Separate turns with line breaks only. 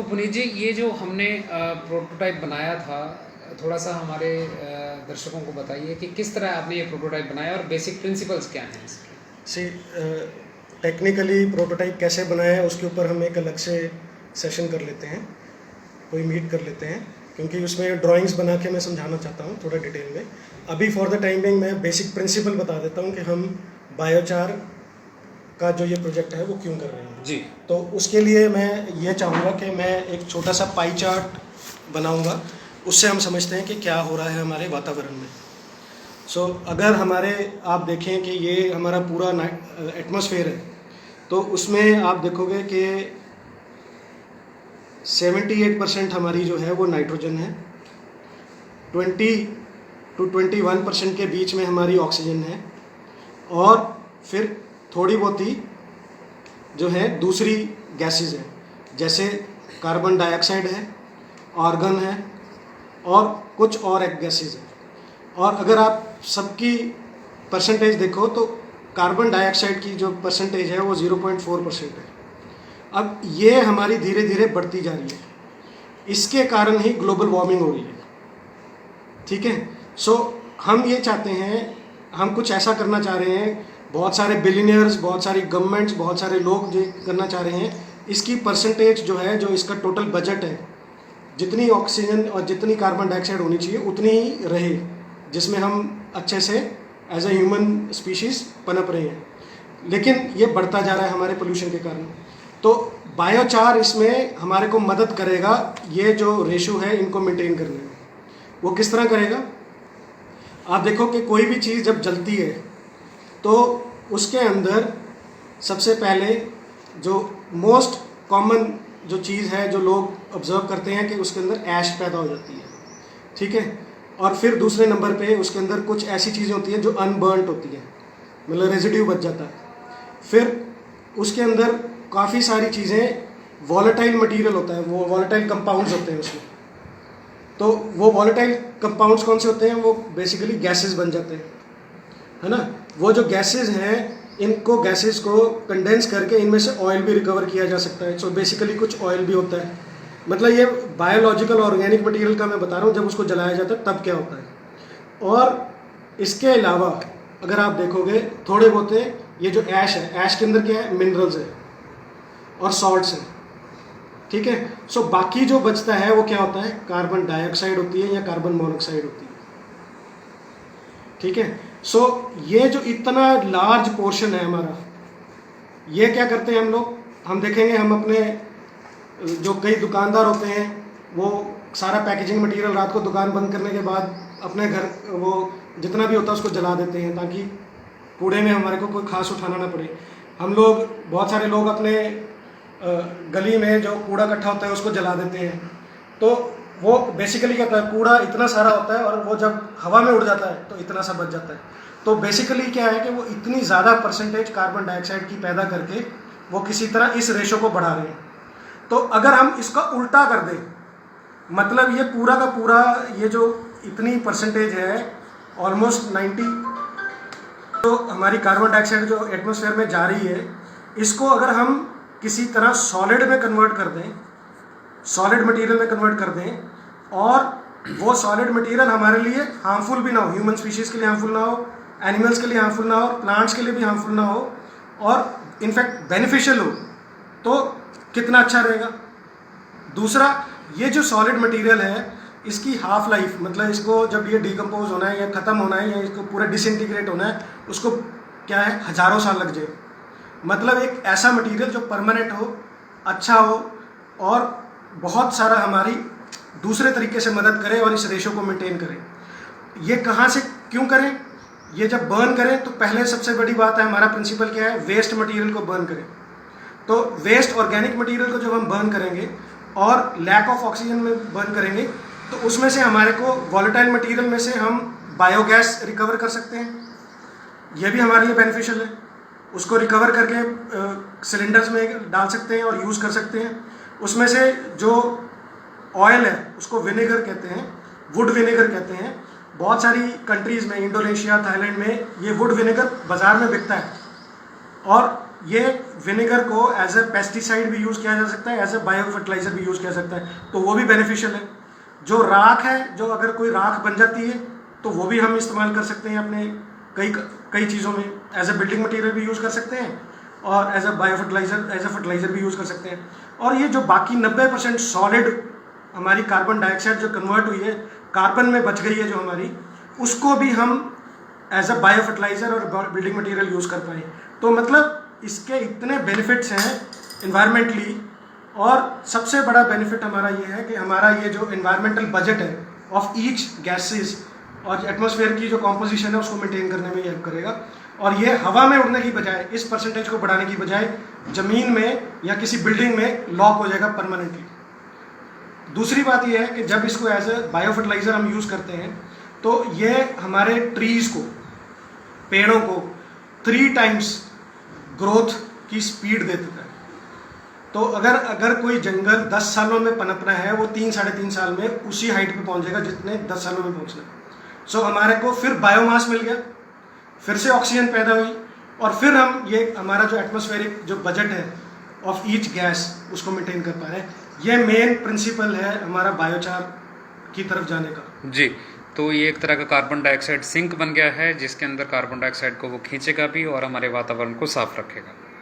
पुनीत जी, ये जो हमने प्रोटोटाइप बनाया था, थोड़ा सा हमारे दर्शकों को बताइए कि किस तरह आपने ये प्रोटोटाइप बनाया और बेसिक प्रिंसिपल्स क्या हैं इसके।
सी टेक्निकली प्रोटोटाइप कैसे बनाया है उसके ऊपर हम एक अलग से सेशन कर लेते हैं, कोई मीट कर लेते हैं, क्योंकि उसमें ड्राइंग्स बना के मैं समझाना चाहता हूँ थोड़ा डिटेल में। अभी फॉर द टाइम बिंग मैं बेसिक प्रिंसिपल बता देता हूँ कि हम बायोचार का जो ये प्रोजेक्ट है वो क्यों कर रहे हैं
जी।
तो उसके लिए मैं ये चाहूँगा कि मैं एक छोटा सा पाई चार्ट बनाऊँगा, उससे हम समझते हैं कि क्या हो रहा है हमारे वातावरण में। अगर हमारे आप देखें कि ये हमारा पूरा एटमॉस्फेयर है, तो उसमें आप देखोगे कि 78% हमारी जो है वो नाइट्रोजन है, 20 to 21% के बीच में हमारी ऑक्सीजन है, और फिर थोड़ी बहुत ही जो है दूसरी गैसेस हैं, जैसे कार्बन डाइऑक्साइड है, आर्गन है, और कुछ और एक गैसेस हैं। और अगर आप सबकी परसेंटेज देखो तो कार्बन डाइऑक्साइड की जो परसेंटेज है वो 0.4% है। अब ये हमारी धीरे धीरे बढ़ती जा रही है, इसके कारण ही ग्लोबल वार्मिंग हो रही है। ठीक है, हम ये चाहते हैं, हम कुछ ऐसा करना चाह रहे हैं, बहुत सारे बिलियनियर्स, बहुत सारी गवर्नमेंट्स, बहुत सारे लोग जो करना चाह रहे हैं, इसकी परसेंटेज जो है, जो इसका टोटल बजट है, जितनी ऑक्सीजन और जितनी कार्बन डाइऑक्साइड होनी चाहिए उतनी ही रहे, जिसमें हम अच्छे से एज ए ह्यूमन स्पीशीज़ पनप रहे हैं। लेकिन ये बढ़ता जा रहा है हमारे पोल्यूशन के कारण। तो बायोचार इसमें हमारे को मदद करेगा, ये जो रेशो है इनको मेंटेन करने में। वो किस तरह करेगा? आप देखो कि कोई भी चीज़ जब जलती है तो उसके अंदर सबसे पहले जो मोस्ट कॉमन जो चीज़ है, जो लोग ऑब्जर्व करते हैं कि उसके अंदर ऐश पैदा हो जाती है। ठीक है, और फिर दूसरे नंबर पे उसके अंदर कुछ ऐसी चीज़ें होती हैं जो अनबर्नड होती हैं, मतलब रेजिड्यू बच जाता है। फिर उसके अंदर काफ़ी सारी चीज़ें, वॉलेटाइल मटेरियल होता है, वो वॉलेटाइल कंपाउंड्स होते हैं उसमें। तो वो वॉलेटाइल कंपाउंड्स कौन से होते हैं? वो बेसिकली गैसेस बन जाते हैं, है ना। वो जो गैसेस हैं, इनको गैसेस को कंडेंस करके इनमें से ऑयल भी रिकवर किया जा सकता है। बेसिकली कुछ ऑयल भी होता है। मतलब ये बायोलॉजिकल ऑर्गेनिक मटेरियल का मैं बता रहा हूँ, जब उसको जलाया जाता है तब क्या होता है। और इसके अलावा अगर आप देखोगे थोड़े बहुत ये जो ऐश है, ऐश के अंदर क्या है? मिनरल्स है और सॉल्ट्स हैं। ठीक है, बाकी जो बचता है वो क्या होता है? कार्बन डाइऑक्साइड होती है या कार्बन मोनोऑक्साइड होती है। ठीक है, ये जो इतना लार्ज पोर्शन है हमारा, ये क्या करते हैं हम लोग? हम देखेंगे, हम अपने जो कई दुकानदार होते हैं वो सारा पैकेजिंग मटेरियल रात को दुकान बंद करने के बाद अपने घर वो जितना भी होता है उसको जला देते हैं, ताकि कूड़े में हमारे को कोई खास उठाना ना पड़े। हम लोग, बहुत सारे लोग अपने गली में जो कूड़ा इकट्ठा होता है उसको जला देते हैं। तो वो बेसिकली क्या होता है? कूड़ा इतना सारा होता है और वो जब हवा में उड़ जाता है तो इतना सा बच जाता है। तो बेसिकली क्या है कि वो इतनी ज़्यादा परसेंटेज कार्बन डाइऑक्साइड की पैदा करके वो किसी तरह इस रेशो को बढ़ा रहे हैं। तो अगर हम इसका उल्टा कर दें, मतलब ये पूरा का पूरा, ये जो इतनी परसेंटेज है ऑलमोस्ट 90, तो हमारी कार्बन डाइऑक्साइड जो एटमॉस्फेयर में जा रही है, इसको अगर हम किसी तरह सॉलिड में कन्वर्ट कर दें, सॉलिड मटेरियल में कन्वर्ट कर दें, और वो सॉलिड मटेरियल हमारे लिए हार्मफुल भी ना हो, ह्यूमन स्पीशीज़ के लिए हार्मफुल ना हो, एनिमल्स के लिए हार्मफुल ना हो, प्लांट्स के लिए भी हार्मफुल ना हो, और इनफैक्ट बेनिफिशियल हो, तो कितना अच्छा रहेगा। दूसरा, ये जो सॉलिड मटेरियल है इसकी हाफ लाइफ, मतलब इसको जब ये डिकम्पोज होना है या ख़त्म होना है या इसको पूरा डिसइंटीग्रेट होना है, उसको क्या है, हज़ारों साल लग जाए। मतलब एक ऐसा मटेरियल जो परमानेंट हो, अच्छा हो, और बहुत सारा हमारी दूसरे तरीके से मदद करे और इस रेशो को मेंटेन करे। ये कहाँ से क्यों करें? ये जब बर्न करें तो पहले सबसे बड़ी बात है, हमारा प्रिंसिपल क्या है? वेस्ट मटेरियल को बर्न करें। तो वेस्ट ऑर्गेनिक मटेरियल को जब हम बर्न करेंगे और लैक ऑफ ऑक्सीजन में बर्न करेंगे, तो उसमें से हमारे को वॉलेटाइल मटेरियल में से हम बायोगैस रिकवर कर सकते हैं। यह भी हमारे लिए बेनिफिशियल है। उसको रिकवर करके सिलेंडर्स में डाल सकते हैं और यूज़ कर सकते हैं। उसमें से जो ऑयल है उसको विनेगर कहते हैं, वुड विनेगर कहते हैं। बहुत सारी कंट्रीज़ में, इंडोनेशिया, थाईलैंड में, ये वुड विनेगर बाज़ार में बिकता है, और ये विनेगर को एज ए पेस्टिसाइड भी यूज़ किया जा सकता है, एज ए बायो फर्टिलाइजर भी यूज़ किया जा सकता है, तो वो भी बेनिफिशियल है। जो राख है, जो अगर कोई राख बन जाती है तो वो भी हम इस्तेमाल कर सकते हैं अपने कई कई चीज़ों में, एज ए बिल्डिंग मटेरियल भी यूज़ कर सकते हैं और as a bio fertiliser, as a fertiliser भी यूज़ कर सकते हैं। और ये जो बाकी 90% सॉलिड हमारी कार्बन डाइऑक्साइड जो कन्वर्ट हुई है, कार्बन में बच गई है जो हमारी, उसको भी हम एज अ बायो फर्टिलाइजर और बिल्डिंग मटेरियल यूज़ कर पाए। तो मतलब इसके इतने बेनिफिट्स हैं इन्वायरमेंटली। और सबसे बड़ा बेनिफिट हमारा ये है कि हमारा ये जो इन्वायरमेंटल बजट है ऑफ ईच गैसेस और एटमॉस्फेयर की जो कॉम्पोजिशन है उसको मेंटेन करने में हेल्प करेगा। और ये हवा में उड़ने की बजाय, इस परसेंटेज को बढ़ाने की बजाय ज़मीन में या किसी बिल्डिंग में लॉक हो जाएगा परमानेंटली। दूसरी बात यह है कि जब इसको एज ए बायो फर्टिलाइजर हम यूज़ करते हैं तो ये हमारे ट्रीज़ को, पेड़ों को 3 टाइम्स ग्रोथ की स्पीड दे देता है। तो अगर कोई जंगल 10 सालों में पनपना है, वो 3-3.5 साल में उसी हाइट पे पहुंच जाएगा जितने 10 सालों में पहुंचना है। सो हमारे को फिर बायोमास मिल गया, फिर से ऑक्सीजन पैदा हुई, और फिर हम ये हमारा जो एटमॉस्फेरिक जो बजट है ऑफ ईच गैस उसको मेंटेन कर पा रहे हैं। ये मेन प्रिंसिपल है हमारा बायोचार की तरफ जाने का।
जी, तो ये एक तरह का कार्बन डाइऑक्साइड सिंक बन गया है जिसके अंदर कार्बन डाइऑक्साइड को वो खींचेगा भी और हमारे वातावरण को साफ रखेगा।